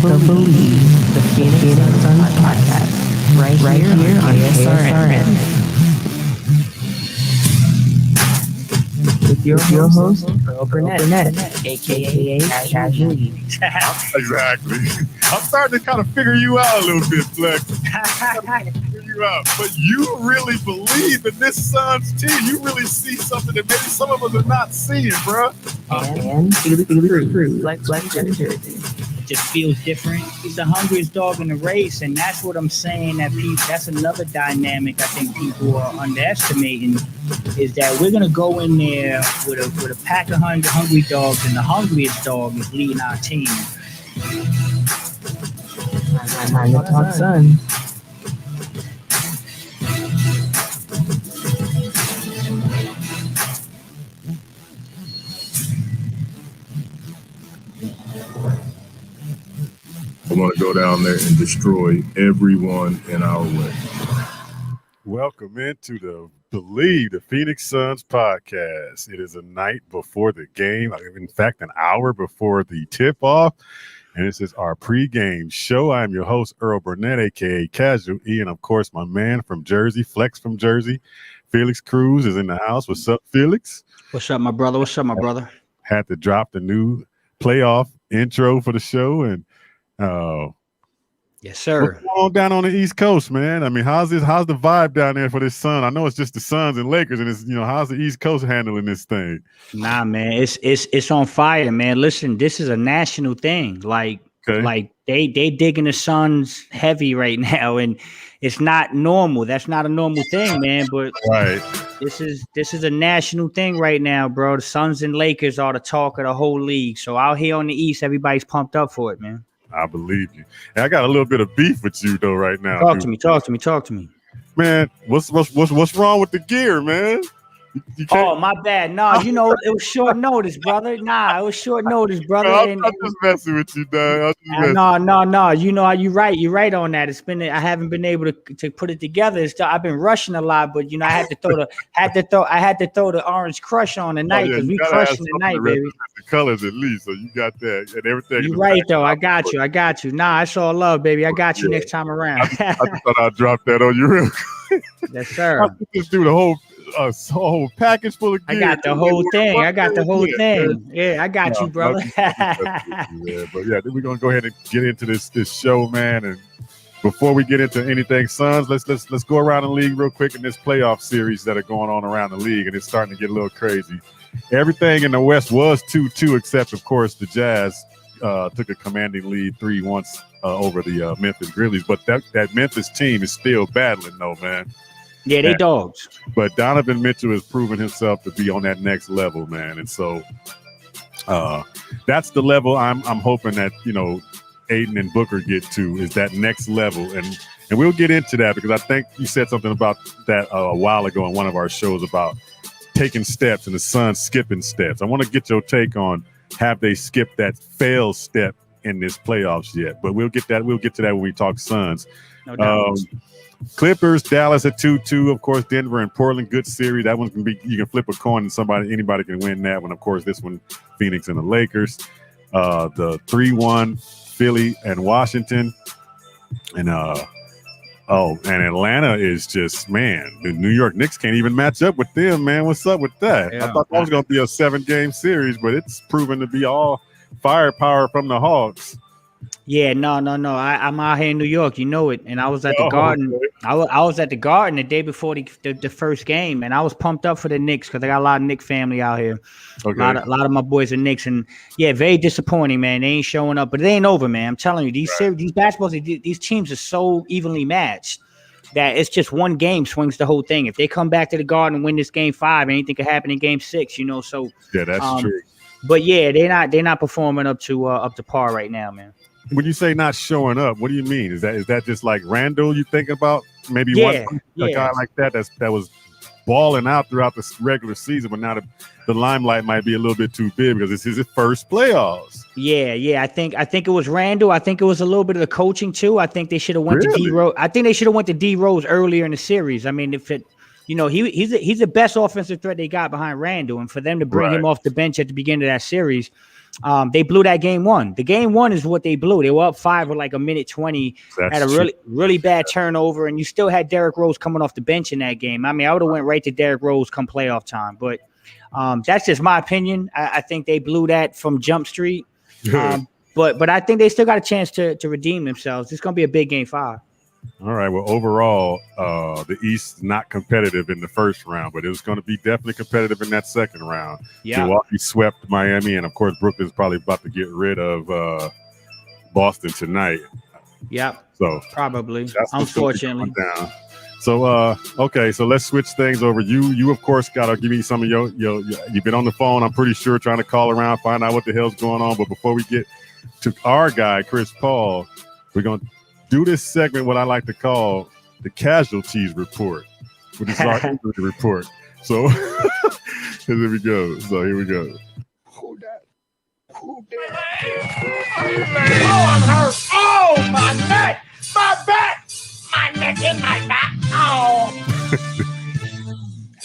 Believe, the Phoenix Suns podcast, right here on KSRN. With your host, Earl Burnett, aka Casual Leaves. Exactly. I'm starting to kind of figure you out a little bit, Flex. Figure you out. But you really believe in this Suns team. You really see something that maybe some of us are not seeing, bro. And Felix Cruz, Flex Jersey. It just feels different. He's the hungriest dog in the race, and that's what I'm saying. That's another dynamic I think people are underestimating. Is that we're gonna go in there with a pack of hungry dogs, and the hungriest dog is leading our team. Time to talk Suns. I want to go down there and destroy everyone in our way. Welcome into the Believe the Phoenix Suns podcast. It is a night before the game, in fact, an hour before the tip-off, and this is our pregame show. I am your host, Earl Burnett, a.k.a. Casual E, and, of course, my man from Jersey, Flex from Jersey, Felix Cruz is in the house. What's up, Felix? What's up, my brother? What's up, my brother? Had to drop the new playoff intro for the show, and yes, sir. what's going on down on the East Coast, man? I mean, how's the vibe down there for this Sun? I know it's just the Suns and Lakers, and it's how's the East Coast handling this thing? Nah, man, it's on fire, man. Listen, this is a national thing. Like they digging the Suns heavy right now, and it's not normal. That's not a normal thing, man. But right, this is a national thing right now, bro. The Suns and Lakers are the talk of the whole league. So out here on the East, everybody's pumped up for it, man. I believe you. And I got a little bit of beef with you though right now. Talk to me. Man, what's wrong with the gear, man? You oh, my bad. No, it was short notice, brother. It was short notice, brother. I'm just messing with you, dog. No. You're right. You're right on that. It's been I haven't been able to put it together. I've been rushing a lot, but I had to throw the orange crush on tonight because we crushing tonight, baby. The colors at least, so you got that and everything. You're right though. I got you. Nah, it's all love, baby. I got you next time around. I just thought I'd drop that on you real quick. Yes, sir. I just do the whole package full of gear. I got the whole thing. Yeah, I got you, brother. But yeah, then we're gonna go ahead and get into this show, man. And before we get into anything Suns, let's go around the league real quick in this playoff series that are going on around the league, and it's starting to get a little crazy. Everything in the West was 2-2, except of course the Jazz took a commanding lead 3-1 over the Memphis Grizzlies. But that Memphis team is still battling, though, man. Yeah, they dogs. But Donovan Mitchell has proven himself to be on that next level, man. And so that's the level I'm hoping that, Aiden and Booker get to, is that next level. And we'll get into that because I think you said something about that a while ago in one of our shows about taking steps and the Suns skipping steps. I want to get your take on, have they skipped that fail step in this playoffs yet? But we'll get to that when we talk Suns. No doubt. Clippers, Dallas at 2-2. Of course, Denver and Portland, good series. That one can be, you can flip a coin and anybody can win that one. Of course, this one, Phoenix and the Lakers. The 3-1, Philly and Washington. And Atlanta is just, man, the New York Knicks can't even match up with them, man. What's up with that? Yeah. I thought that was going to be a 7-game series, but it's proven to be all firepower from the Hawks. Yeah, no. I'm out here in New York, you know it. And I was at the Garden. Okay. I was at the Garden the day before the first game, and I was pumped up for the Knicks because I got a lot of Knicks family out here. Okay. A lot of my boys are Knicks, and yeah, very disappointing, man. They ain't showing up, but it ain't over, man. I'm telling you, these basketballs, these teams are so evenly matched that it's just one game swings the whole thing. If they come back to the Garden and win this game 5, anything could happen in game 6, So yeah, that's true. But yeah, they're not performing up to par right now, man. When you say not showing up, what do you mean? Is that just like Randall you think about? Maybe a guy like that was balling out throughout the regular season, but now the limelight might be a little bit too big because it's his first playoffs. Yeah. I think it was Randall. I think it was a little bit of the coaching too. I think they should have went to D Rose. I think they should have went to D Rose earlier in the series. I mean, if it, he's the best offensive threat they got behind Randall, and for them to bring him off the bench at the beginning of that series, They blew that game one. The game one is what they blew. They were up 5 with like a minute 20. Had a really bad turnover, and you still had Derrick Rose coming off the bench in that game. I mean, I would have went right to Derrick Rose come playoff time, but that's just my opinion. I think they blew that from Jump Street. But I think they still got a chance to redeem themselves. It's going to be a big game 5. All right. Well, overall, the East not competitive in the first round, but it was going to be definitely competitive in that second round. Yeah. Milwaukee swept Miami, and of course, Brooklyn's probably about to get rid of Boston tonight. Yeah. So probably, unfortunately. Down. So okay, so let's switch things over. You of course gotta give me some of your you've been on the phone, I'm pretty sure, trying to call around, find out what the hell's going on. But before we get to our guy, Chris Paul, we're gonna do this segment, what I like to call the casualties report, which is our injury report. So here we go. Who that? Oh, I'm hurt. Oh, my neck, my back, my neck and my back. Oh.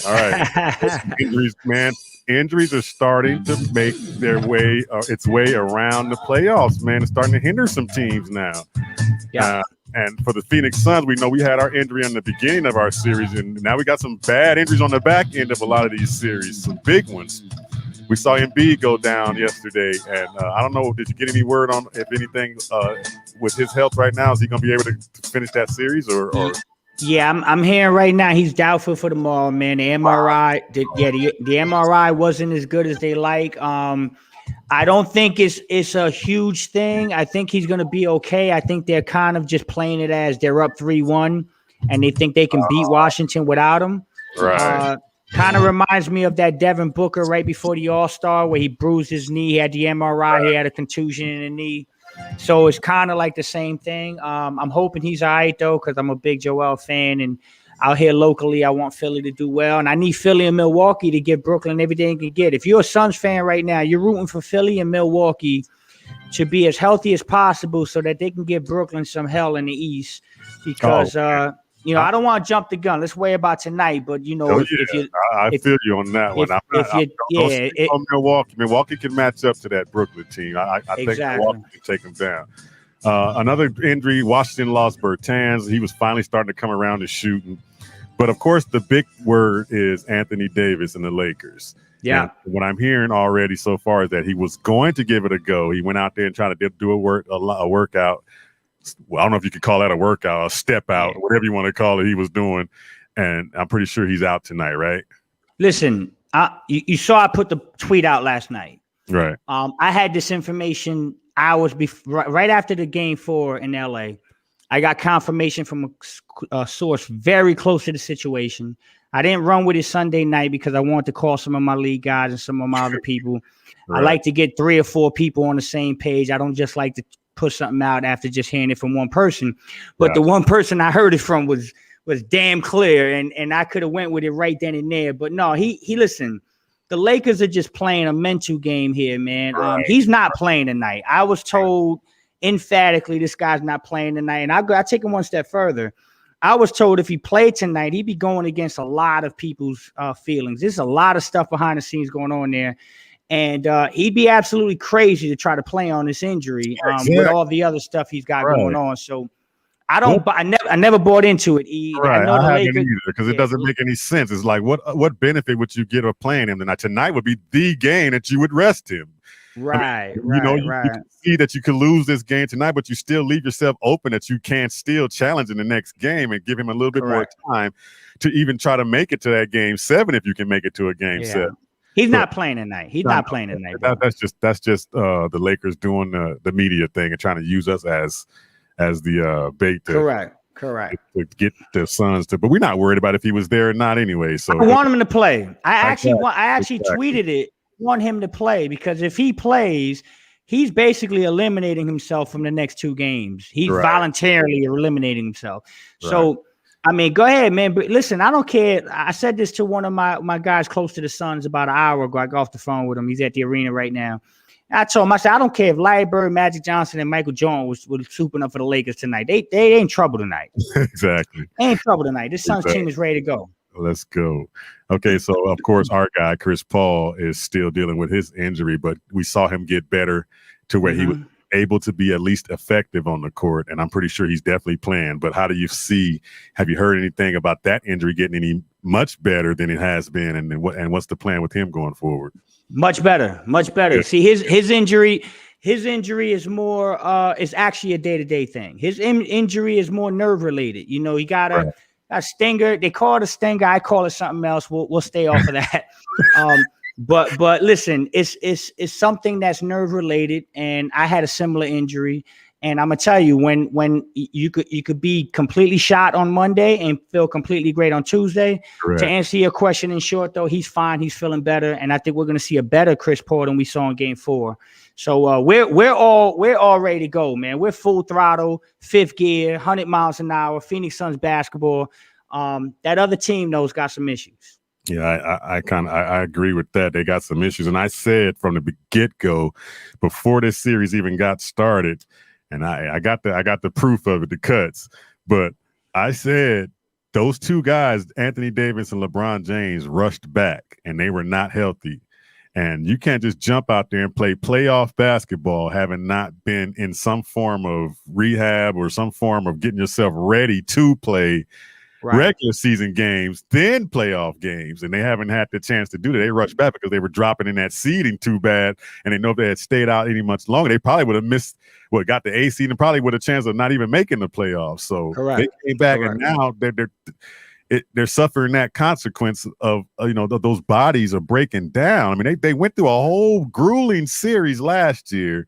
All right. Injuries, man. Injuries are starting to make their way, its way around the playoffs, man. It's starting to hinder some teams now. Yeah. And for the Phoenix Suns, we know we had our injury in the beginning of our series, and now we got some bad injuries on the back end of a lot of these series, some big ones. We saw Embiid go down yesterday, and I don't know, did you get any word on if anything with his health right now? Is he going to be able to finish that series or? Yeah, I'm hearing right now he's doubtful for tomorrow, man. The MRI, the MRI wasn't as good as they like. I don't think it's a huge thing. I think he's going to be okay. I think they're kind of just playing it as they're up 3-1, and they think they can beat Washington without him. Right. Kind of reminds me of that Devin Booker right before the All-Star where he bruised his knee. He had the MRI. He had a contusion in the knee. So it's kind of like the same thing. I'm hoping he's all right, though, because I'm a big Joel fan. And out here locally, I want Philly to do well. And I need Philly and Milwaukee to give Brooklyn everything they can get. If you're a Suns fan right now, you're rooting for Philly and Milwaukee to be as healthy as possible so that they can give Brooklyn some hell in the East. Because, I don't want to jump the gun. Let's worry about tonight. But, I feel you on that one. Milwaukee can match up to that Brooklyn team. I think Milwaukee can take them down. Another injury, Washington lost Bertans. He was finally starting to come around to shooting. But, of course, the big word is Anthony Davis and the Lakers. Yeah. And what I'm hearing already so far is that he was going to give it a go. He went out there and tried to do a workout. Well, I don't know if you could call that a workout, a step out, whatever you want to call it, he was doing. And I'm pretty sure he's out tonight, right? Listen, you saw I put the tweet out last night. Right. I had this information hours before, right after the game 4 in LA. I got confirmation from a source very close to the situation. I didn't run with it Sunday night because I wanted to call some of my league guys and some of my other people. Right. I like to get 3 or 4 people on the same page. I don't just like to put something out after just hearing it from one person. But the one person I heard it from was damn clear, and I could have went with it right then and there. But no, he listen, the Lakers are just playing a mental game here, man. Right. He's not playing tonight. I was told emphatically this guy's not playing tonight. And I'll take him one step further. I was told if he played tonight, he'd be going against a lot of people's feelings. There's a lot of stuff behind the scenes going on there. And he'd be absolutely crazy to try to play on this injury with all the other stuff he's got going on. So I never bought into it. Right. I haven't either because it doesn't make any sense. It's like what benefit would you get of playing him tonight? Tonight would be the game that you would rest him. Right. You can see that you could lose this game tonight, but you still leave yourself open that you can still challenge in the next game and give him a little bit more time to even try to make it to that game 7 if you can make it to a game 7. He's not playing tonight. He's not playing tonight. That's just the Lakers doing the media thing and trying to use us as the bait. Correct. To get the Suns to, but we're not worried about if he was there or not anyway. So I want him to play. I actually tweeted it. Want him to play because if he plays, he's basically eliminating himself from the next 2 games. He's voluntarily eliminating himself. So. I mean, go ahead, man. But listen, I don't care. I said this to one of my guys close to the Suns about an hour ago. I got off the phone with him. He's at the arena right now. I told him, I said, I don't care if Larry Bird, Magic Johnson, and Michael Jordan was souping up for the Lakers tonight. They ain't trouble tonight. Exactly. They ain't trouble tonight. This Suns team is ready to go. Let's go. Okay, so of course our guy Chris Paul is still dealing with his injury, but we saw him get better to where he was able to be at least effective on the court, and I'm pretty sure he's definitely playing. But how do you see? Have you heard anything about that injury getting any much better than it has been, and what's the plan with him going forward? Much better. Yeah. See, his injury is more is actually a day-to-day thing. His injury is more nerve related. You know, he got a stinger. They call it a stinger. I call it something else. We'll stay off of that. But listen, it's something that's nerve related, and I had a similar injury. And I'm gonna tell you, when you could be completely shot on Monday and feel completely great on Tuesday. Correct. To answer your question in short, though, he's fine. He's feeling better, and I think we're gonna see a better Chris Paul than we saw in Game 4. So we're all ready to go, man. We're full throttle, fifth gear, 100 miles an hour. Phoenix Suns basketball. That other team knows got some issues. Yeah, I agree with that. They got some issues, and I said from the get-go, before this series even got started. And I got the proof of it, the cuts. But I said those two guys, Anthony Davis and LeBron James, rushed back, and they were not healthy. And you can't just jump out there and play playoff basketball having not been in some form of rehab or some form of getting yourself ready to play regular season games, then playoff games, and they haven't had the chance to do that. They rushed back because they were dropping in that seeding too bad, and they know if they had stayed out any much longer, they probably would have missed got the A seed and probably would have a chance of not even making the playoffs. So they came back, and now they're suffering that consequence of those bodies are breaking down. I mean, they went through a whole grueling series last year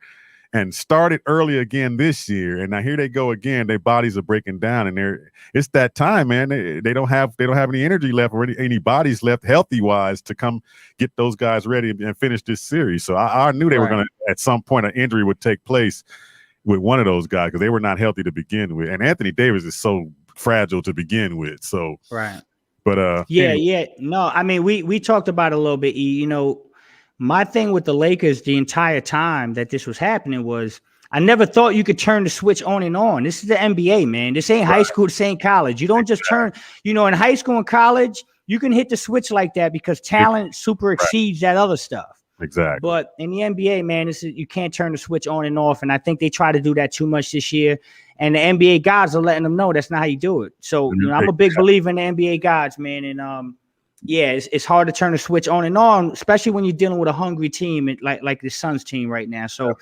and started early again this year, and now here they go again. Their bodies are breaking down, and it's that time, man. They don't have any energy left or any bodies left healthy wise to come get those guys ready and finish this series. So I knew they were going to, at some point, an injury would take place with one of those guys because they were not healthy to begin with, and Anthony Davis is so fragile to begin with. So but anyway. No, I mean we talked about it a little bit. My thing with the Lakers the entire time that this was happening was I never thought you could turn the switch on and on. This is the NBA, man. This ain't high school, this ain't college. You don't just turn, in high school and college, you can hit the switch like that because talent super exceeds that other stuff. Exactly. But in the NBA, man, you can't turn the switch on and off. And I think they try to do that too much this year. And the NBA gods are letting them know that's not how you do it. So I'm a big believer in the NBA gods, man. And it's hard to turn the switch on and on, especially when you're dealing with a hungry team like the Suns team right now. So,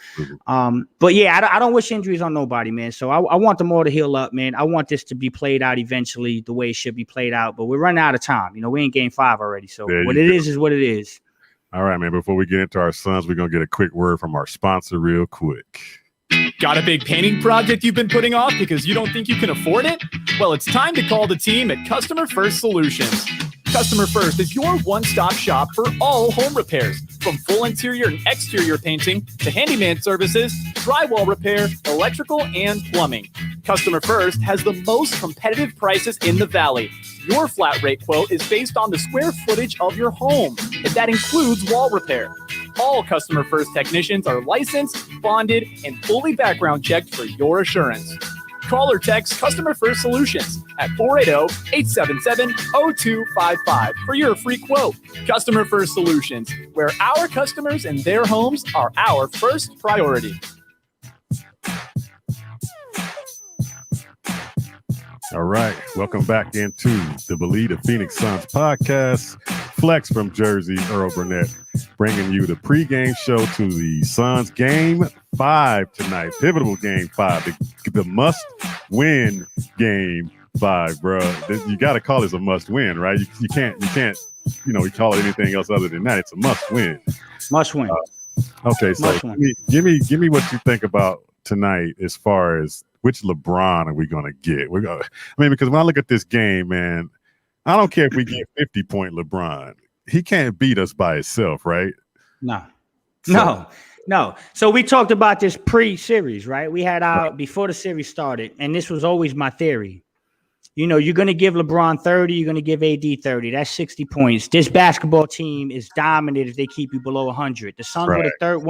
but yeah, I don't wish injuries on nobody, man. So I want them all to heal up, man. I want this to be played out eventually the way it should be played out. But we're running out of time. We in Game 5 already. So what it is what it is. All right, man. Before we get into our Suns, we're gonna get a quick word from our sponsor, real quick. Got a big painting project you've been putting off because you don't think you can afford it? Well, it's time to call the team at Customer First Solutions. Customer First is your one-stop shop for all home repairs, from full interior and exterior painting to handyman services, drywall repair, electrical, and plumbing. Customer First has the most competitive prices in the Valley. Your flat rate quote is based on the square footage of your home, and that includes wall repair. All Customer First technicians are licensed, bonded, and fully background checked for your assurance. Call or text Customer First Solutions at 480-877-0255 for your free quote. Customer First Solutions, where our customers and their homes are our first priority. All right, welcome back into the Believe the Phoenix Suns podcast. Flex from Jersey, Earl Burnett, bringing you the pregame show to the Suns Game 5 tonight. Pivotal Game 5, the must-win Game 5, bro. You got to call this a must-win, right? You can't, call it anything else other than that. It's a must-win. Must-win. Okay, so give me what you think about tonight as far as which LeBron are we going to get? Because when I look at this game, man, I don't care if we get 50-point LeBron. He can't beat us by himself, right? No. So we talked about this pre-series, right? We had before the series started, and this was always my theory. You're going to give LeBron 30, you're going to give AD 30. That's 60 points. This basketball team is dominant if they keep you below 100. The Suns were the third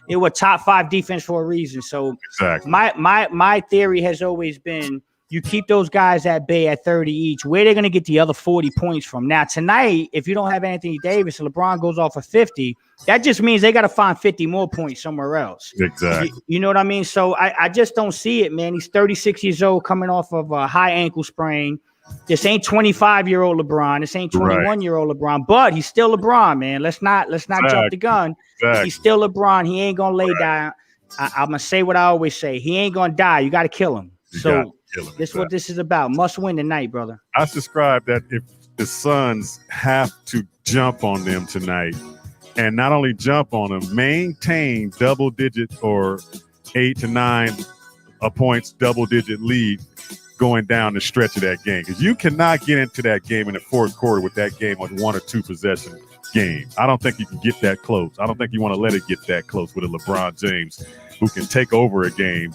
they were top 5 defense for a reason. So exactly. My theory has always been You keep those guys at bay at 30 each. Where they're going to get the other 40 points from? Now, tonight, if you don't have Anthony Davis and LeBron goes off for 50, that just means they got to find 50 more points somewhere else. Exactly. You know what I mean? So I just don't see it, man. He's 36 years old coming off of a high ankle sprain. This ain't 25-year-old LeBron. This ain't 21-year-old LeBron, but he's still LeBron, man. Let's not jump the gun. Exactly. He's still LeBron. He ain't going to lay down. I'm going to say what I always say. He ain't going to die. You got to kill him. This is what this is about. Must win tonight, brother. I subscribe that if the Suns have to jump on them tonight, and not only jump on them, maintain double-digit or 8 to 9 points, double-digit lead going down the stretch of that game. Because you cannot get into that game in the fourth quarter with that game on 1 or 2 possession game. I don't think you can get that close. I don't think you want to let it get that close with a LeBron James who can take over a game.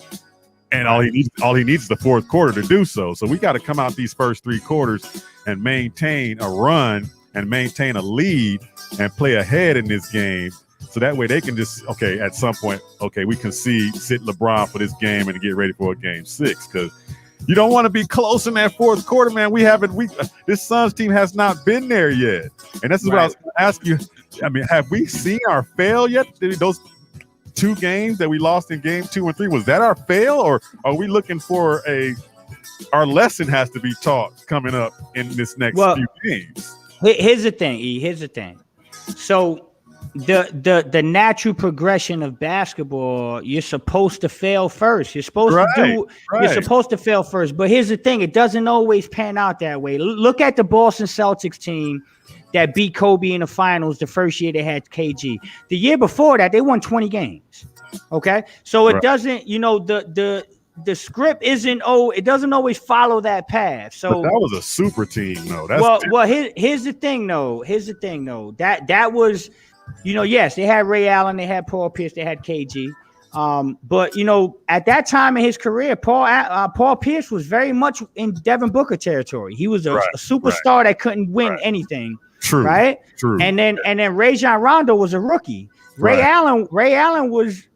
And all he needs is the fourth quarter to do so. So we got to come out these first 3 quarters and maintain a run and maintain a lead and play ahead in this game. So that way they can just, at some point, we can sit LeBron for this game and get ready for a game 6. Because you don't want to be close in that fourth quarter, man. This Suns team has not been there yet. And this is what I was going to ask you. I mean, have we seen our fail yet? Those 2 games that we lost in game 2 and 3, was that our fail, or are we looking for our lesson has to be taught coming up in this next few games? Here's the thing, E. Here's the thing. So the natural progression of basketball, you're supposed to fail first. You're supposed You're supposed to fail first. But here's the thing: it doesn't always pan out that way. Look at the Boston Celtics team that beat Kobe in the finals the first year they had KG. The year before that, they won 20 games. Okay, so it doesn't. The script isn't. It doesn't always follow that path. So but that was a super team, though. Here's the thing, though. That was. Yes, they had Ray Allen, they had Paul Pierce, they had KG. But at that time in his career, Paul Pierce was very much in Devin Booker territory. He was a superstar that couldn't win anything. True. Right? True. And then Rajon Rondo was a rookie. Ray Allen was,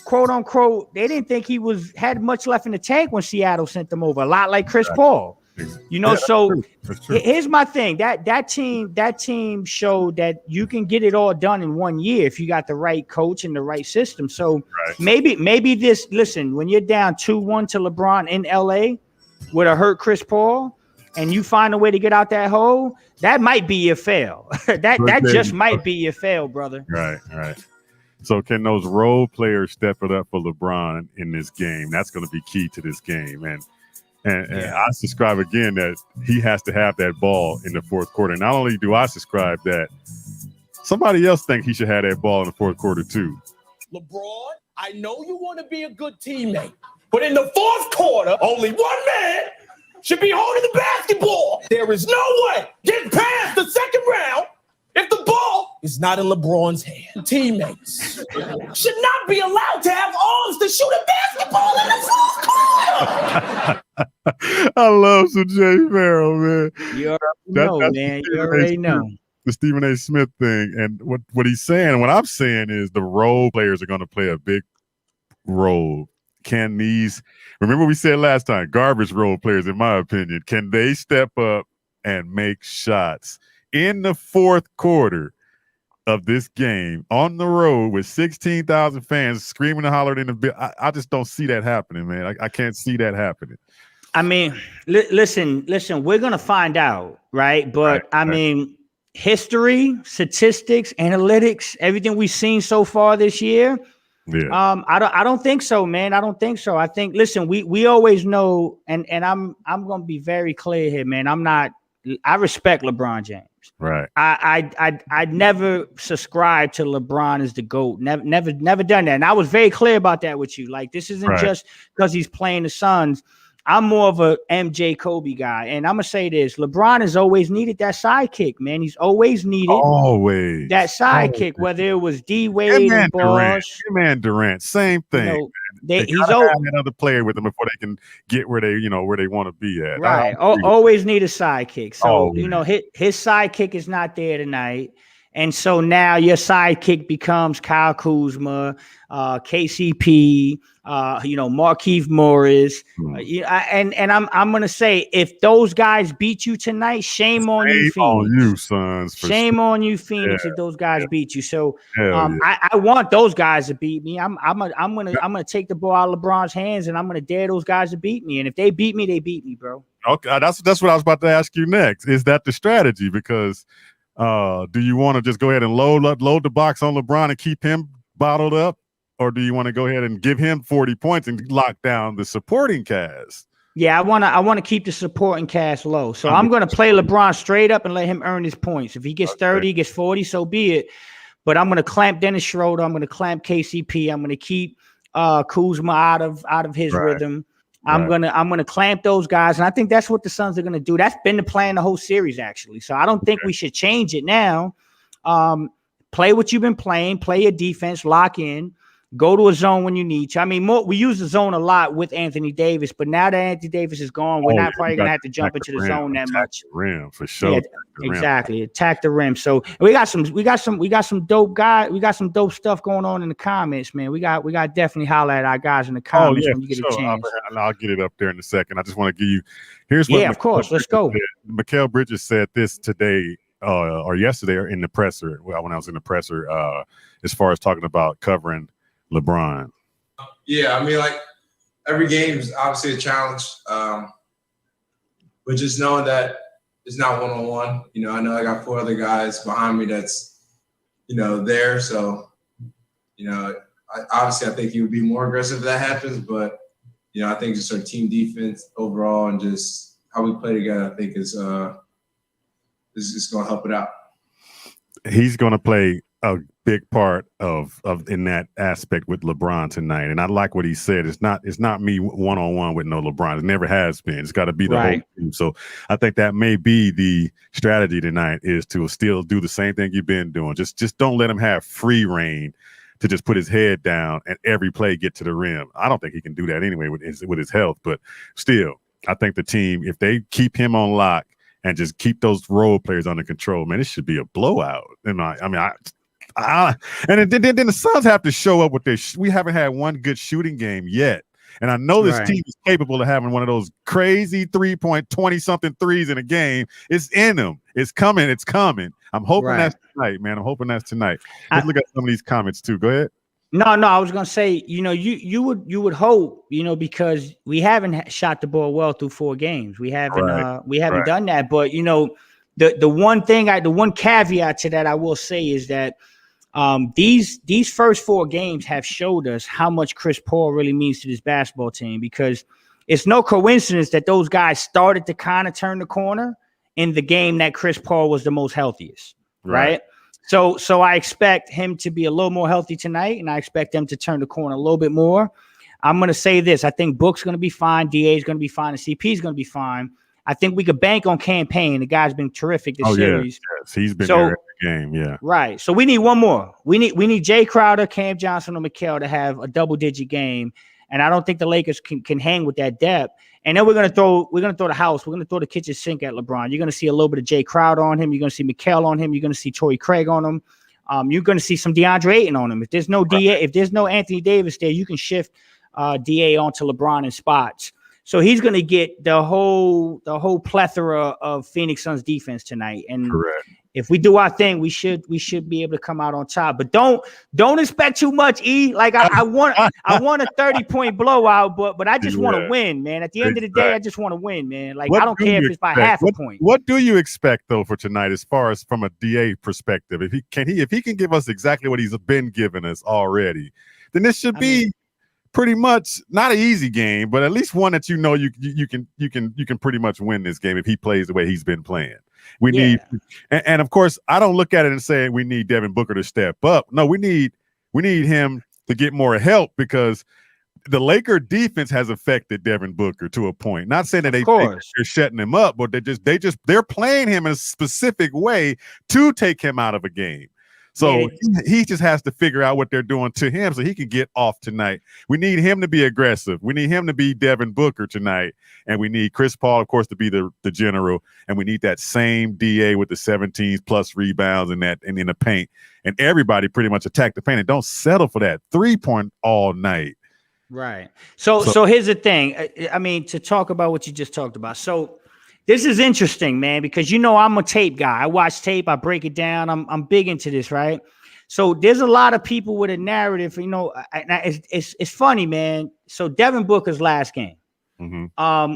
quote unquote, they didn't think he had much left in the tank when Seattle sent them over, a lot like Chris Paul. Here's my thing. That team showed that you can get it all done in 1 year if you got the right coach and the right system. So maybe this, listen, when you're down 2-1 to LeBron in LA with a hurt Chris Paul and you find a way to get out that hole, that might be your fail. that just might be your fail, brother. Right. So can those role players step it up for LeBron in this game? That's going to be key to this game. And I subscribe again that he has to have that ball in the fourth quarter. Not only do I subscribe that, somebody else thinks he should have that ball in the fourth quarter too. LeBron, I know you want to be a good teammate, but in the fourth quarter, only one man should be holding the basketball. There is no way getting past the second round if the ball is not in LeBron's hand. Teammates should not be allowed to have arms to shoot a basketball in the fourth quarter. I love some Jay Farrell, man. You already know. The Stephen A. Smith thing. And what he's saying, what I'm saying is the role players are going to play a big role. Can these, remember we said last time, garbage role players, in my opinion, can they step up and make shots in the fourth quarter of this game on the road with 16,000 fans screaming and hollering in the I just don't see that happening, man. I can't see that happening. I mean, listen, we're going to find out, right? But I mean, history, statistics, analytics, everything we've seen so far this year. Yeah. I don't think so, man. I don't think so. I think, listen, we always know, and I'm going to be very clear here, man. I respect LeBron James. Right. I never subscribed to LeBron as the GOAT. Never done that. And I was very clear about that with you. Like, this isn't just because he's playing the Suns. I'm more of a MJ Kobe guy. And I'm going to say this. LeBron has always needed that sidekick, man. He's always needed that sidekick, whether it was D-Wade and Bosh. Durant, same thing. He's always have another player with them before they can get where they want to be at. Right. Always need a sidekick. So, his sidekick is not there tonight. And so now your sidekick becomes Kyle Kuzma, KCP, Markieff Morris. And I'm gonna say, if those guys beat you tonight, shame on you, Phoenix. On you, sons. Shame on you, Phoenix, if those guys beat you. So I want those guys to beat me. I'm gonna take the ball out of LeBron's hands, and I'm gonna dare those guys to beat me. And if they beat me, they beat me, bro. Okay, that's what I was about to ask you next. Is that the strategy? Because do you want to just go ahead and load the box on LeBron and keep him bottled up, or do you want to go ahead and give him 40 points and lock down the supporting cast? Yeah, I want to keep the supporting cast low. So I'm going to play LeBron straight up and let him earn his points. If he gets 30, he gets 40, so be it. But I'm going to clamp Dennis Schroeder. I'm going to clamp KCP. I'm going to keep Kuzma out of his rhythm. I'm gonna clamp those guys, and I think that's what the Suns are gonna do. That's been the plan the whole series, actually. So I don't think we should change it now. Play what you've been playing, play your defense, lock in, go to a zone when you need to. I mean, we use the zone a lot with Anthony Davis, but now that Anthony Davis is gone, we're not probably gonna have to jump into the zone that much. Rim for sure. Yeah, exactly. Attack the rim. So we got some dope guys. We got some dope stuff going on in the comments, man. We got definitely holler at our guys in the comments when you get a chance. I'll get it up there in a second. I just want to give you. Here's what. Yeah, of course. Let's go. Mikal Bridges said this today or yesterday in the presser. Well, when I was in the presser, as far as talking about covering LeBron. Yeah, I mean, like every game is obviously a challenge, but just knowing that it's not one-on-one. I know I got 4 other guys behind me that's, there. So, I think he would be more aggressive if that happens. But, I think just our team defense overall and just how we play together, I think is going to help it out. He's going to play a big part of in that aspect with LeBron tonight. And I like what he said. It's not me one-on-one with no LeBron. It never has been. It's got to be the whole team. So I think that may be the strategy tonight, is to still do the same thing you've been doing. Just don't let him have free reign to just put his head down and every play get to the rim. I don't think he can do that anyway with his health, but still, I think the team, if they keep him on lock and just keep those role players under control, man, it should be a blowout. And then the Suns have to show up with their. We haven't had one good shooting game yet, and I know this team is capable of having one of those crazy 3-point 20-something threes in a game. It's in them. It's coming. It's coming. I'm hoping that's tonight, man. I'm hoping that's tonight. Let's look at some of these comments too. Go ahead. No, I was gonna say, you would hope, because we haven't shot the ball well through 4 games. We haven't done that. But the one caveat to that I will say is that these first 4 games have showed us how much Chris Paul really means to this basketball team, because it's no coincidence that those guys started to kind of turn the corner in the game that Chris Paul was the most healthiest, right? So I expect him to be a little more healthy tonight, and I expect them to turn the corner a little bit more. I'm going to say this. I think Book's going to be fine. DA is going to be fine. And CP is going to be fine. I think we could bank on Campaign. The guy's been terrific this series. Yes. He's been there every game, yeah. Right. So we need one more. We need Jay Crowder, Cam Johnson, or Mikal to have a double-digit game. And I don't think the Lakers can hang with that depth. And then we're gonna throw the house. We're gonna throw the kitchen sink at LeBron. You're gonna see a little bit of Jay Crowder on him. You're gonna see Mikal on him. You're gonna see Torrey Craig on him. You're gonna see some DeAndre Ayton on him. If there's no DA, if there's no Anthony Davis there, you can shift DA onto LeBron in spots. So he's gonna get the whole plethora of Phoenix Suns defense tonight. And if we do our thing, we should be able to come out on top. But don't expect too much, E. Like I want a 30-point blowout, but I just want to win, man. At the end of the day, I just want to win, man. Like I don't care if it's by half a point. What do you expect though for tonight, as far as from a DA perspective? If he can give us exactly what he's been giving us already, then this should be pretty much not an easy game, but at least one that you can pretty much win this game if he plays the way he's been playing. We need, and of course, I don't look at it and say we need Devin Booker to step up. No, we need him to get more help, because the Laker defense has affected Devin Booker to a point. Not saying that they're shutting him up, but they're playing him in a specific way to take him out of a game. So he just has to figure out what they're doing to him so he can get off tonight. We need him to be aggressive. We need him to be Devin Booker tonight. And we need Chris Paul, of course, to be the general. And we need that same DA with the 17 plus rebounds and in the paint. And everybody pretty much attack the paint and don't settle for that 3-point all night. Right. So here's the thing. I mean, to talk about what you just talked about. So this is interesting, man, because I'm a tape guy. I watch tape, I break it down. I'm big into this, right? So there's a lot of people with a narrative, it's funny, man. So Devin Booker's last game,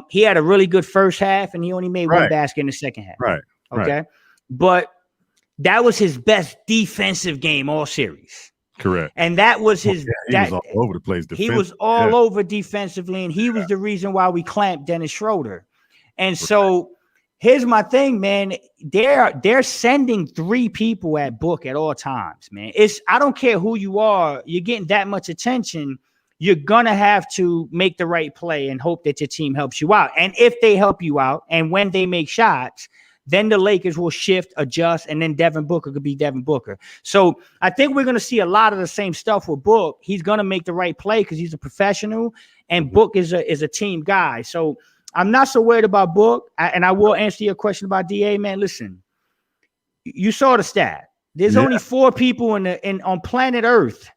he had a really good first half and he only made one basket in the second half. Right. Okay. Right. But that was his best defensive game all series. Correct. And that was his he was all over the place. He was all over defensively, and he was the reason why we clamped Dennis Schroeder. And so here's my thing, man. They're sending 3 people at Book at all times, man. I don't care who you are, you're getting that much attention. You're gonna have to make the right play and hope that your team helps you out. And if they help you out, and when they make shots, then the Lakers will shift, adjust, and then Devin Booker could be Devin Booker. So I think we're going to see a lot of the same stuff with Book. He's going to make the right play because he's a professional, and Book is a team guy. So I'm not so worried about Book, and I will answer your question about DA, man. Listen, you saw the stat. There's only 4 people on planet Earth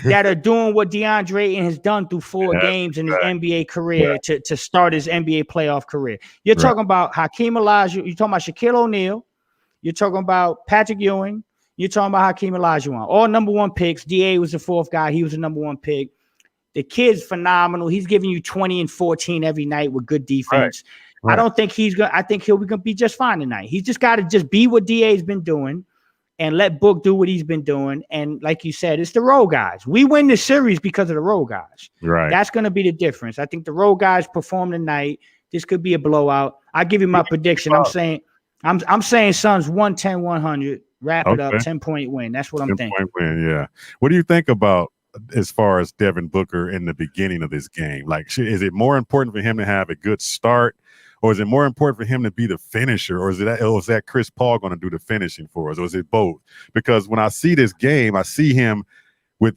that are doing what DeAndre Ayton has done through 4 games in his NBA career to start his NBA playoff career. You're talking about Hakeem Olajuwon. You're talking about Shaquille O'Neal. You're talking about Patrick Ewing. You're talking about Hakeem Olajuwon. All number 1 picks. DA was the 4th guy. He was the number 1 pick. The kid's phenomenal. He's giving you 20 and 14 every night with good defense. Right. I don't think he's going to – I think he'll be just fine tonight. He's just got to just be what DA's been doing and let Book do what he's been doing. And like you said, it's the road guys. We win the series because of the road guys. Right. That's going to be the difference. I think the road guys perform tonight. This could be a blowout. I give you my prediction. I'm saying Suns 110-100. Wrap it up, 10-point win. That's what I'm thinking. 10-point win, yeah. What do you think about as far as Devin Booker in the beginning of this game? Like, is it more important for him to have a good start? Or is it more important for him to be the finisher? Or is that Chris Paul going to do the finishing for us? Or is it both? Because when I see this game, I see him with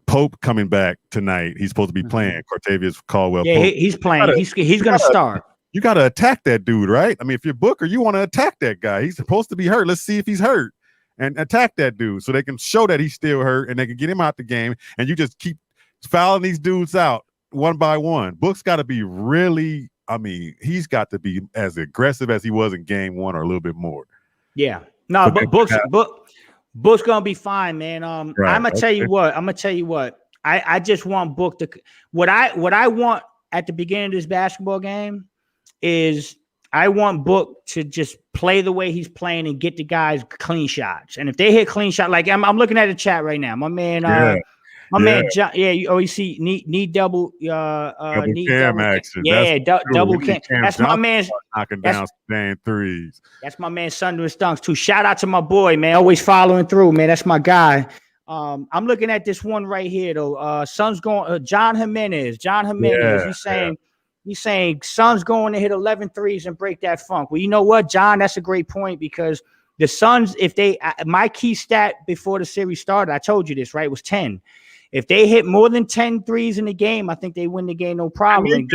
Pope coming back tonight. He's supposed to be playing. Cortavious Caldwell. Yeah, Pope. He's playing. He's going to start. You got to attack that dude, right? I mean, if you're Booker, you want to attack that guy. He's supposed to be hurt. Let's see if he's hurt and attack that dude so they can show that he's still hurt and they can get him out the game. And you just keep fouling these dudes out one by one. Book's got to be really, he's got to be as aggressive as he was in game 1 or a little bit more. Yeah. No, but Book's going to be fine, man. I'm going to tell you what. I just want Book to what I want at the beginning of this basketball game is I want Book to just play the way he's playing and get the guys clean shots. And if they hit clean shot, like I'm looking at the chat right now, my man, man, John, you see, need double, need cam action. Double cam. That's my man's knocking down stand threes. That's my man, Sunderland Stunks too. Shout out to my boy, man, always following through, man. That's my guy. I'm looking at this one right here though. Suns going, John Jimenez. He's saying Suns going to hit 11 threes and break that funk. Well, you know what, John? That's a great point because the Suns, my key stat before the series started, I told you this, right, was 10. If they hit more than 10 threes in the game, I think they win the game, no problem.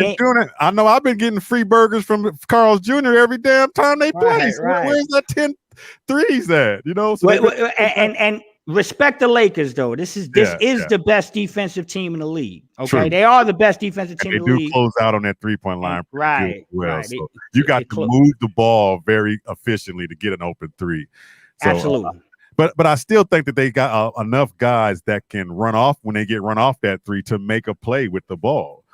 I know I've been getting free burgers from Carl's Jr. every damn time they play. So where's that 10 threes at? So and respect the Lakers, though. This is the best defensive team in the league. Okay, True. They are the best defensive team in the league. They do close out on that 3-point line. Right. So you got to move the ball very efficiently to get an open 3. So, absolutely. But I still think that they got enough guys that can run off when they get run off that 3 to make a play with the ball.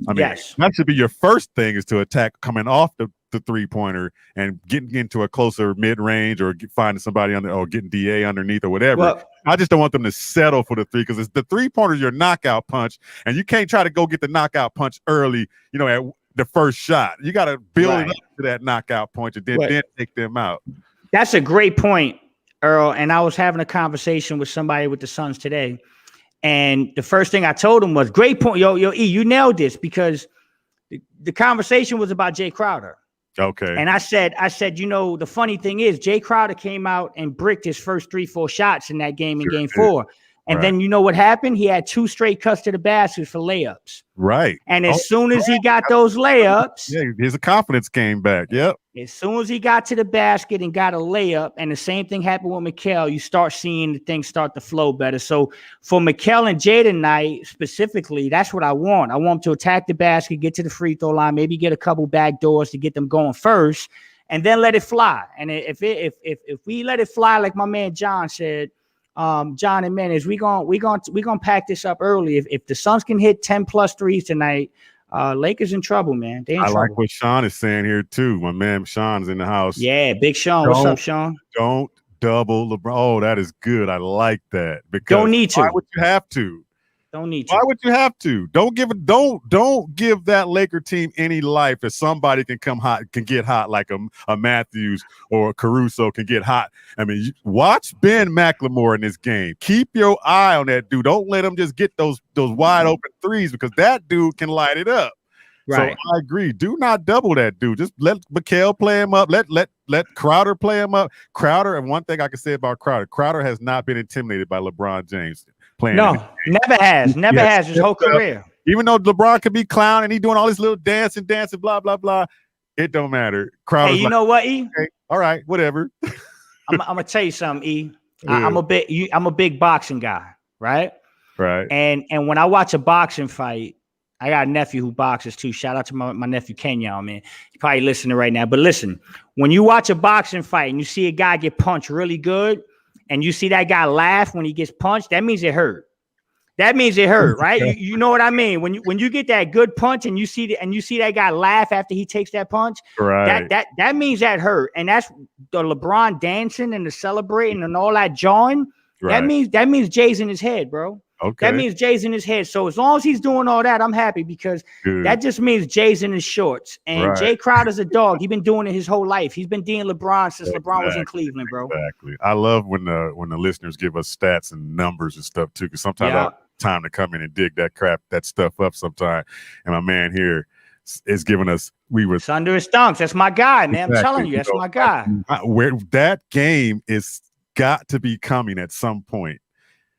That should be your first thing is to attack coming off the 3-pointer and getting into a closer mid-range or finding somebody or getting DA underneath or whatever. Well, I just don't want them to settle for the 3 because it's the 3-pointer is your knockout punch, and you can't try to go get the knockout punch early, at the first shot. You got to build it up to that knockout punch and then take them out. That's a great point, Earl. And I was having a conversation with somebody with the Suns today, and the first thing I told him was, great point. Yo, E, you nailed this because the conversation was about Jay Crowder. Okay. And I said, the funny thing is, Jay Crowder came out and bricked his first 3-4 shots in that game in game 4. And then you know what happened? He had 2 straight cuts to the basket for layups. Right. And as soon as he got those layups, his confidence came back. Yep. As soon as he got to the basket and got a layup, and the same thing happened with Mikal, you start seeing the things start to flow better. So for Mikal and Jay tonight specifically, that's what I want. I want them to attack the basket, get to the free throw line, maybe get a couple back doors to get them going first, and then let it fly. And if we let it fly, like my man John said, John and Menace, we gonna pack this up early. If the Suns can hit 10+ threes tonight, Lakers in trouble, man. They in trouble. Like what Sean is saying here too. My man Sean's in the house. Yeah, Big Sean. What's up, Sean? Don't double LeBron. Oh, that is good. I like that. Because don't need to. Why would you have to? Don't need to. Why would you have to? Don't give that Laker team any life if somebody can get hot like a Matthews or a Caruso can get hot. I mean, watch Ben McLemore in this game. Keep your eye on that dude. Don't let him just get those wide open threes because that dude can light it up. Right. So I agree. Do not double that dude. Just let Mikal play him up. Let Crowder play him up. Crowder, and one thing I can say about Crowder has not been intimidated by LeBron James. Never has his whole career. Even though LeBron could be clowning and he doing all this little dancing, blah, blah, blah. It don't matter. Hey, you know what, E? Okay, all right, whatever. I'm gonna tell you something, E. I'm a big boxing guy, right? Right. And when I watch a boxing fight, I got a nephew who boxes too. Shout out to my nephew Kenyon, man. He's probably listening right now. But listen, when you watch a boxing fight and you see a guy get punched really good, and you see that guy laugh when he gets punched, that means it hurt. That means it hurt, right? You know what I mean? When you get that good punch and you see that guy laugh after he takes that punch, right? That means that hurt. And that's the LeBron dancing and the celebrating and all that jawing. Right. That means Jay's in his head, bro. Okay. That means Jay's in his head. So as long as he's doing all that, I'm happy because that just means Jay's in his shorts. And Jay Crowder's a dog. He's been doing it his whole life. He's been dealing LeBron since LeBron was in Cleveland, bro. Exactly. I love when the listeners give us stats and numbers and stuff too, because sometimes I have time to come in and dig that stuff up sometime. And my man here is giving us Thunder and Stunks. That's my guy, man. Exactly. I'm telling you, that's my guy. Where that game is got to be coming at some point.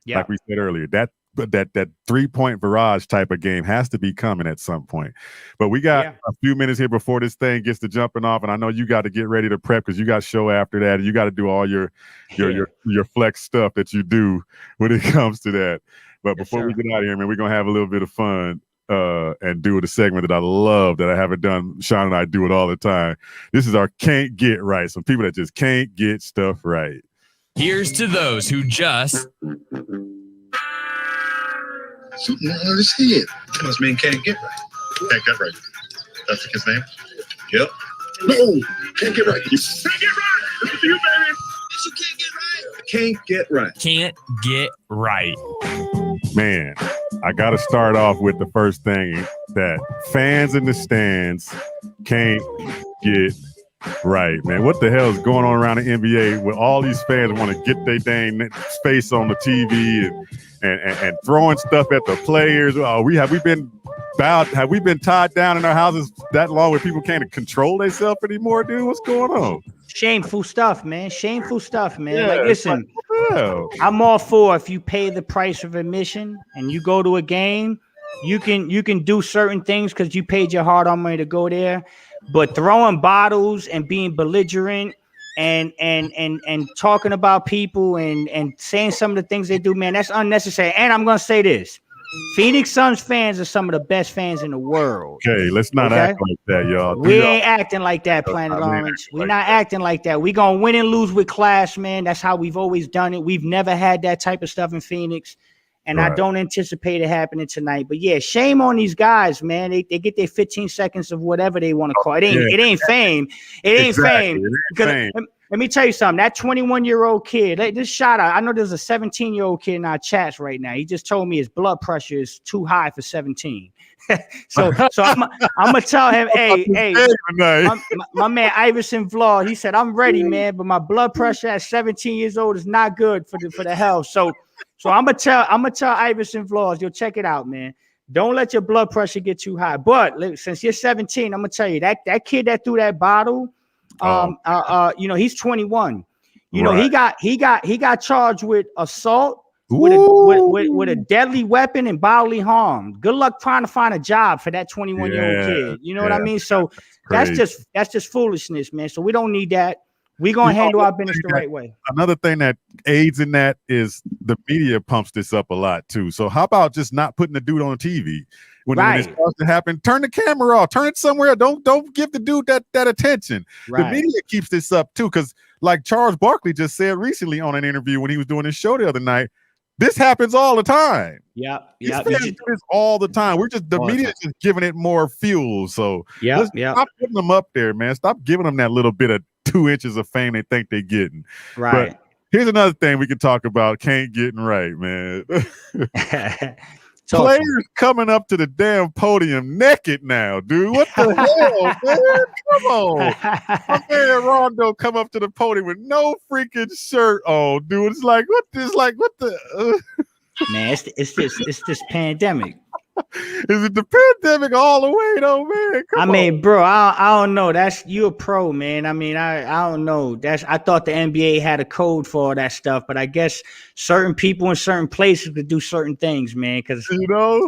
Like we said earlier, that 3-point barrage type of game has to be coming at some point. But we got a few minutes here before this thing gets to jumping off, and I know you got to get ready to prep because you got show after that, and you got to do all your flex stuff that you do when it comes to that. But before we get out of here, man, we're gonna have a little bit of fun and do the segment that I love that I haven't done. Sean and I do it all the time. This is our can't get right. Some people that just can't get stuff right. Here's to those who just shooting on his head. That must mean can't get right. Can't get right. That's the kid's name? Yep. No, can't get right. You can't get right. It's you, baby. You can't get right. Can't get right. Can't get right. Man, I got to start off with the first thing that fans in the stands can't get right, man. What the hell is going on around the NBA where all these fans want to get their dang face on the TV and throwing stuff at the players? Have we been tied down in our houses that long where people can't control themselves anymore, dude? What's going on? Shameful stuff, man. Shameful stuff, man. Yeah, like, listen, I'm all for if you pay the price of admission and you go to a game, you can do certain things because you paid your hard-earned money to go there. But throwing bottles and being belligerent and talking about people and saying some of the things they do, man, that's unnecessary. And I'm gonna say this: Phoenix Suns fans are some of the best fans in the world. Okay, let's not act like that, y'all. We ain't acting like that, Planet Orange. We're not acting like that. We gonna win and lose with class, man. That's how we've always done it. We've never had that type of stuff in Phoenix. And I don't anticipate it happening tonight. But yeah, shame on these guys, man. They get their 15 seconds of whatever they want to call it. It ain't fame. It ain't fame. Because let me tell you something. That 21-year-old kid, this shout out. I know there's a 17-year-old kid in our chats right now. He just told me his blood pressure is too high for 17. so I'm gonna tell him, hey, my man Iverson Vlog. He said, I'm ready, man, but my blood pressure at 17 years old is not good for the health. So I'm gonna tell Iverson Vlogs, you'll check it out, man. Don't let your blood pressure get too high. But since you're 17, I'm gonna tell you that kid that threw that bottle, he's 21. You know, he got charged with assault with a deadly weapon and bodily harm. Good luck trying to find a job for that 21-year-old kid. You know what I mean? So that's just foolishness, man. So we don't need that. We're gonna handle our business the right way. Another thing that aids in that is the media pumps this up a lot too. So how about just not putting the dude on TV when it starts to happen? Turn the camera off, turn it somewhere. Don't give the dude that attention. Right. The media keeps this up too, because like Charles Barkley just said recently on an interview when he was doing his show the other night, this happens all the time. Yeah. These fans do this all the time. The media is just giving it more fuel. So stop putting them up there, man. Stop giving them that little bit of 2 inches of fame they think they're getting. Right. But here's another thing we can talk about. Can't getting right, man. Players coming up to the damn podium naked now, dude. What the hell, man? Come on. My man Rondo come up to the podium with no freaking shirt on, dude. It's like, what the Man, it's this pandemic. Is it the pandemic all the way though, man? I mean, bro, I don't know. You a pro, man. I mean, I don't know. I thought the NBA had a code for all that stuff, but I guess certain people in certain places could do certain things, man. Because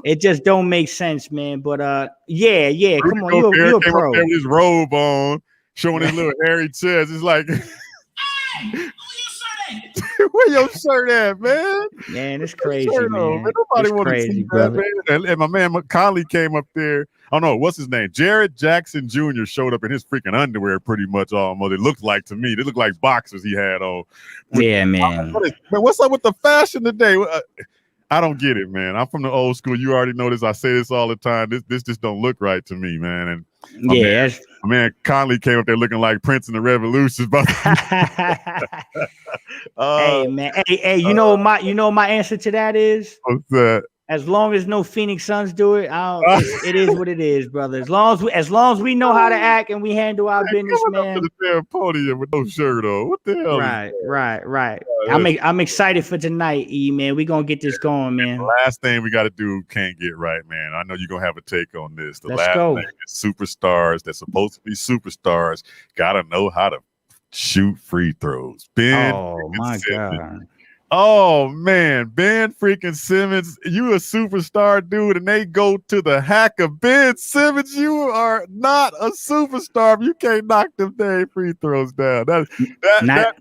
it just don't make sense, man. But yeah. Come on, you a pro. With his robe on, showing his little hairy chest. It's like, where your shirt at, man? Man, it's crazy, man. Nobody want to see that, man. And my man Conley came up there. I don't know what's his name. Jared Jackson Jr. showed up in his freaking underwear, pretty much almost. It looked like to me. They looked like boxers he had on. Man. What's up with the fashion today? I don't get it, man. I'm from the old school. You already know this. I say this all the time. This just don't look right to me, man. And my man Conley came up there looking like Prince in the Revolution. Hey, man. Hey, you know my answer to that is? What's that? As long as no Phoenix Suns do it, it is what it is, brother. As long as we know how to act and we handle our business, man. Up to the damn podium with no shirt on. What the hell? Right. I'm excited for tonight, E, man. We gonna get this going, man. The last thing we got to do, can't get right, man. I know you're gonna have a take on this. Let's go. Thing is superstars that's supposed to be superstars gotta know how to shoot free throws. Oh my God. Oh man, Ben freaking Simmons, you a superstar, dude, and they go to the hack of Ben Simmons. You are not a superstar. You can't knock them dang free throws down. That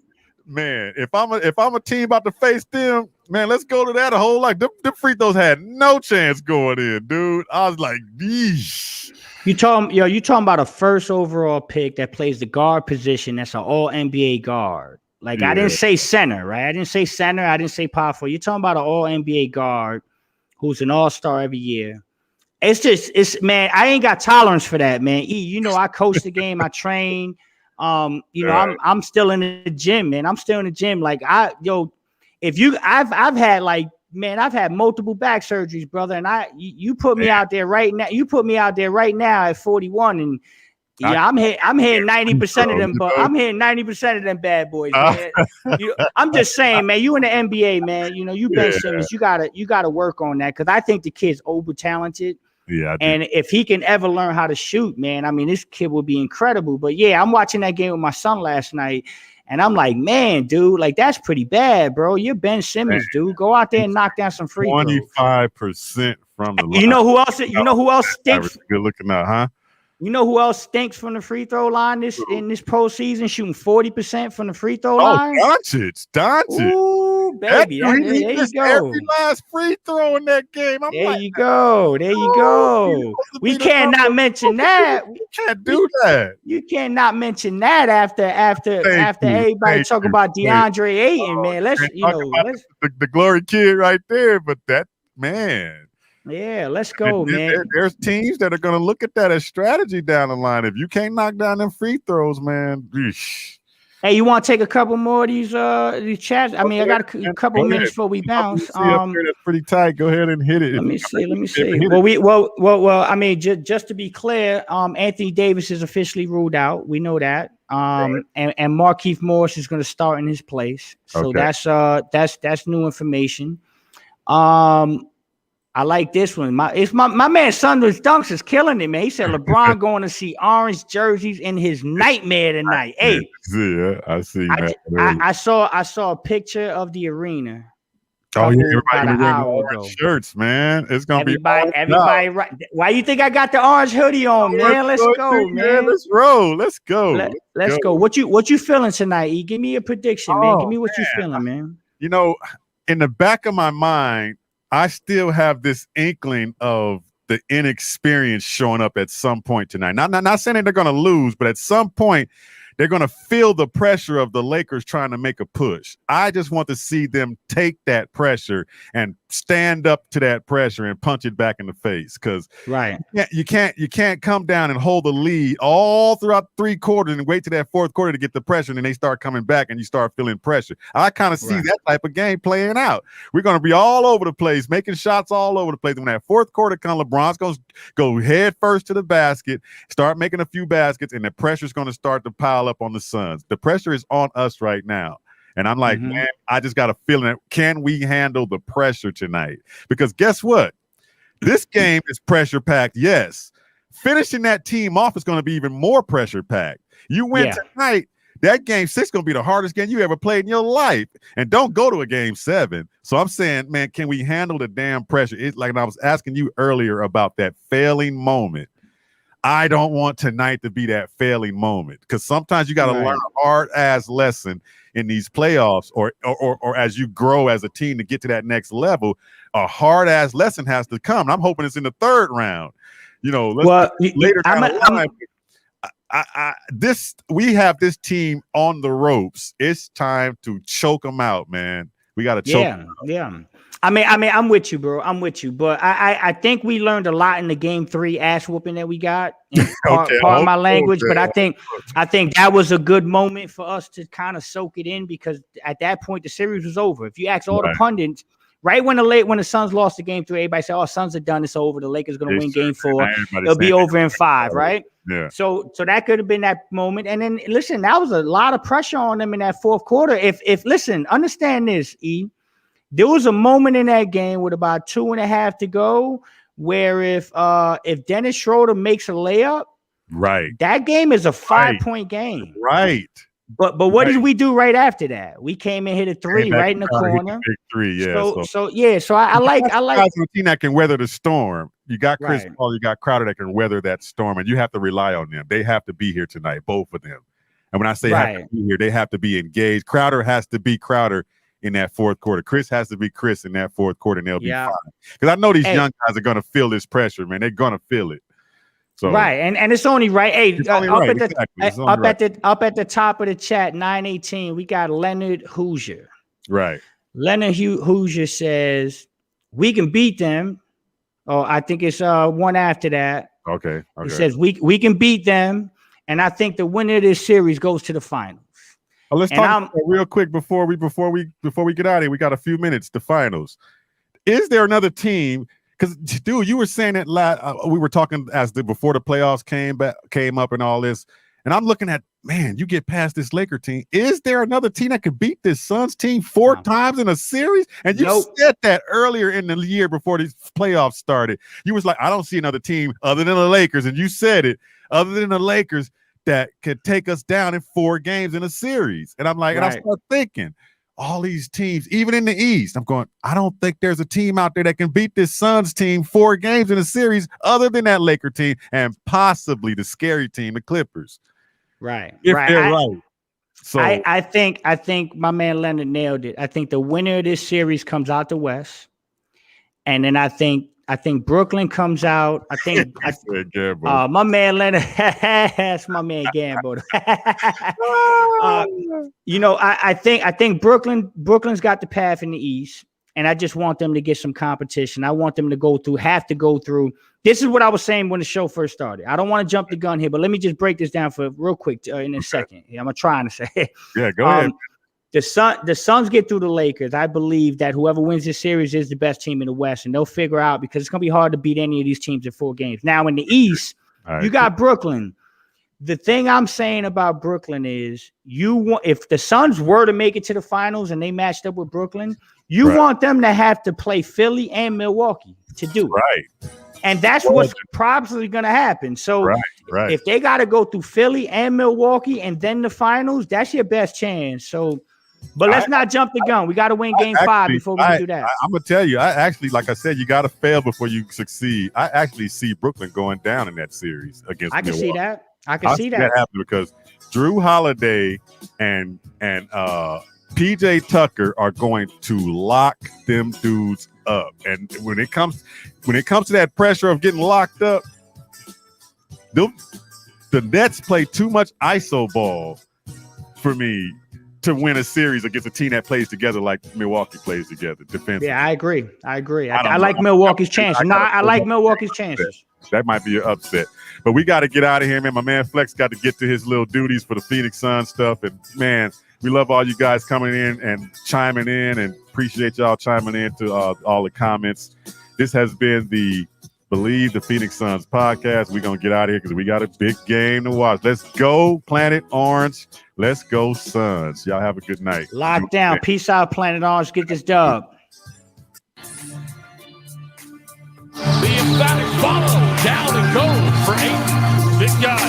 man, if I'm a team about to face them, man, let's go to that a whole lot. Them free throws had no chance going in, dude. I was like, yeesh. You talking about a first overall pick that plays the guard position. That's an all NBA guard. Like, I didn't say center, right? I didn't say center. I didn't say power forward. You're talking about an all NBA guard who's an all-star every year. Man, I ain't got tolerance for that, man. I coach the game. I train. I'm still in the gym, man. I'm still in the gym. Like, I've had multiple back surgeries, brother. And you put me out there right now. You put me out there right now at 41, and I'm hitting 90% of them, but I'm hitting 90% of them bad boys, man. I'm just saying, man, you in the NBA, man, you Ben Simmons, you gotta work on that, because I think the kid's over talented. Yeah. And if he can ever learn how to shoot, man, I mean, this kid will be incredible. But yeah, I'm watching that game with my son last night, and I'm like, man, dude, like, that's pretty bad, bro. You're Ben Simmons, dude. Go out there and knock down some free throws. 25% from the line. You know who else stinks? Good looking out, huh? You know who else stinks from the free throw line in this postseason, shooting 40% from the free throw line? Doncic. Ooh, baby. There you go. Every last free throw in that game. There you go. We cannot mention that. We can't do that. You cannot mention that after everybody talk about DeAndre Ayton, man. Let's the glory kid right there, but that man. Yeah, let's go, man. There's teams that are going to look at that as strategy down the line. If you can't knock down them free throws, man. Eesh. Hey, you want to take a couple more of these chats? I mean, I got a couple minutes before we bounce. That's pretty tight. Go ahead and hit it. Let me see. Well, I mean, just to be clear, Anthony Davis is officially ruled out. We know that. And Markieff Morris is going to start in his place. So that's new information. I like this one. My man Sunders Dunks is killing it, man. He said LeBron going to see orange jerseys in his nightmare tonight. Hey, I see that. I saw a picture of the arena. Oh yeah, everybody about an wearing hour orange ago. shirts, man. It's gonna Everybody, be everybody. Right? Why you think I got the orange hoodie on, man? Let's go, man. Let's roll. Let's go. Let's go. What you feeling tonight? E? Give me a prediction, man. Give me what you feeling, man. You know, in the back of my mind, I still have this inkling of the inexperience showing up at some point tonight. Not saying that they're going to lose, but at some point, they're going to feel the pressure of the Lakers trying to make a push. I just want to see them take that pressure and stand up to that pressure and punch it back in the face. Because you can't come down and hold the lead all throughout 3 quarters and wait to that 4th quarter to get the pressure, and then they start coming back and you start feeling pressure. I kind of see that type of game playing out. We're going to be all over the place, making shots all over the place. When that 4th quarter comes, LeBron's going to go head first to the basket, start making a few baskets, and the pressure's going to start to pile up on the Suns. The pressure is on us right now. And I'm like, man, I just got a feeling that can we handle the pressure tonight? Because guess what? This game is pressure packed. Yes. Finishing that team off is going to be even more pressure packed. You win tonight. That game 6 is going to be the hardest game you ever played in your life. And don't go to a game 7. So I'm saying, man, can we handle the damn pressure? It's like I was asking you earlier about that failing moment. I don't want tonight to be that failing moment, because sometimes you got to learn a hard-ass lesson in these playoffs or as you grow as a team to get to that next level. A hard-ass lesson has to come. And I'm hoping it's in the 3rd round. You know, later down the line. We have this team on the ropes. It's time to choke them out, man. We got to choke them out. Yeah. I mean, I'm with you, bro. I'm with you, but I think we learned a lot in the game 3 ass whooping that we got. Part of my language, but I think that was a good moment for us to kind of soak it in, because at that point the series was over. If you ask all the pundits, right when the Suns lost the game 3, everybody said, "Oh, Suns are done. It's over. The Lakers going to win game 4. It'll be over in 5, right?" Yeah. So that could have been that moment. And then listen, that was a lot of pressure on them in that 4th quarter. If listen, understand this, E. There was a moment in that game with about 2.5 to go where if Dennis Schroeder makes a layup, that game is a 5-point game. Right. But what did we do right after that? We came and hit a 3 right in the corner. Big 3, yeah. So I like a team that can weather the storm. You got Chris Paul, you got Crowder that can weather that storm, and you have to rely on them. They have to be here tonight, both of them. And when I say have to be here, they have to be engaged. Crowder has to be Crowder in that 4th quarter. Chris has to be Chris in that 4th quarter, and they'll be fine. Because I know these young guys are going to feel this pressure, man. They're going to feel it. So and it's only right. Hey, up at the top of the chat, 918, we got Leonard Hoosier. Right. Leonard Hoosier says we can beat them. Oh, I think it's one after that. Okay. He says we can beat them, and I think the winner of this series goes to the finals. Let's talk real quick before we get out of here. We got a few minutes. The finals. Is there another team? Because, dude, you were saying it we were talking before the playoffs came up and all this, and I'm looking at, man, you get past this Laker team. Is there another team that could beat this Suns team 4 times in a series? And you said that earlier in the year before these playoffs started. You was like, I don't see another team other than the Lakers, and you said it, other than the Lakers, that could take us down in 4 games in a series. And I'm like, and I start thinking, all these teams, even in the East, I'm going, I don't think there's a team out there that can beat this Suns team 4 games in a series other than that Laker team and possibly the scary team, the Clippers. Right. If they're right. So I think my man Leonard nailed it. I think the winner of this series comes out the West. And then I think Brooklyn comes out. I think my man Leonard. That's my man Gambo. I think Brooklyn's got the path in the East, and I just want them to get some competition. I want them to have to go through. This is what I was saying when the show first started. I don't want to jump the gun here, but let me just break this down for real quick in a second. I'm trying to say. Yeah, go ahead. The Suns get through the Lakers. I believe that whoever wins this series is the best team in the West, and they'll figure out, because it's going to be hard to beat any of these teams in 4 games. Now, in the East, you got Brooklyn. The thing I'm saying about Brooklyn is if the Suns were to make it to the finals and they matched up with Brooklyn, you want them to have to play Philly and Milwaukee to do it. Right. And that's what's probably going to happen. So if they got to go through Philly and Milwaukee and then the finals, that's your best chance. So, but let's not jump the gun. We got to win game 5 before we can do that. I'm going to tell you, I actually, like I said, you got to fail before you succeed. I actually see Brooklyn going down in that series against Milwaukee. See that. I can see that happen because Drew Holiday and PJ Tucker are going to lock them dudes up. And when it comes to that pressure of getting locked up, the Nets play too much ISO ball for me to win a series against a team that plays together like Milwaukee plays together defensively. Yeah, I agree. I like Milwaukee's chances. I like Milwaukee's chances. That might be an upset. But we got to get out of here, man. My man Flex got to get to his little duties for the Phoenix Suns stuff. And, man, we love all you guys coming in and chiming in, and appreciate y'all chiming in to all the comments. This has been the Believe the Phoenix Suns podcast. We're going to get out of here because we got a big game to watch. Let's go, Planet Orange. Let's go, Suns. Y'all have a good night. Lock down. Peace out, Planet Orange. Get this dub. The emphatic follow down and goes for 8. Big guy.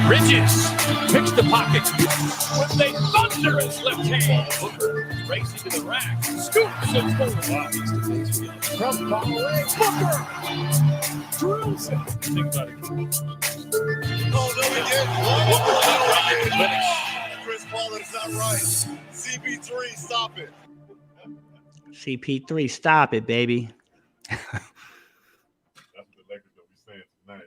Bridges picks the pocket with a thunderous left hand. Booker racing to the rack. Scoops and forward. From far away. Booker drills it. Think about it. Oh, no, he did. Booker's not right. Chris Paul, it's not right. CP3, stop it. CP3, stop it, baby.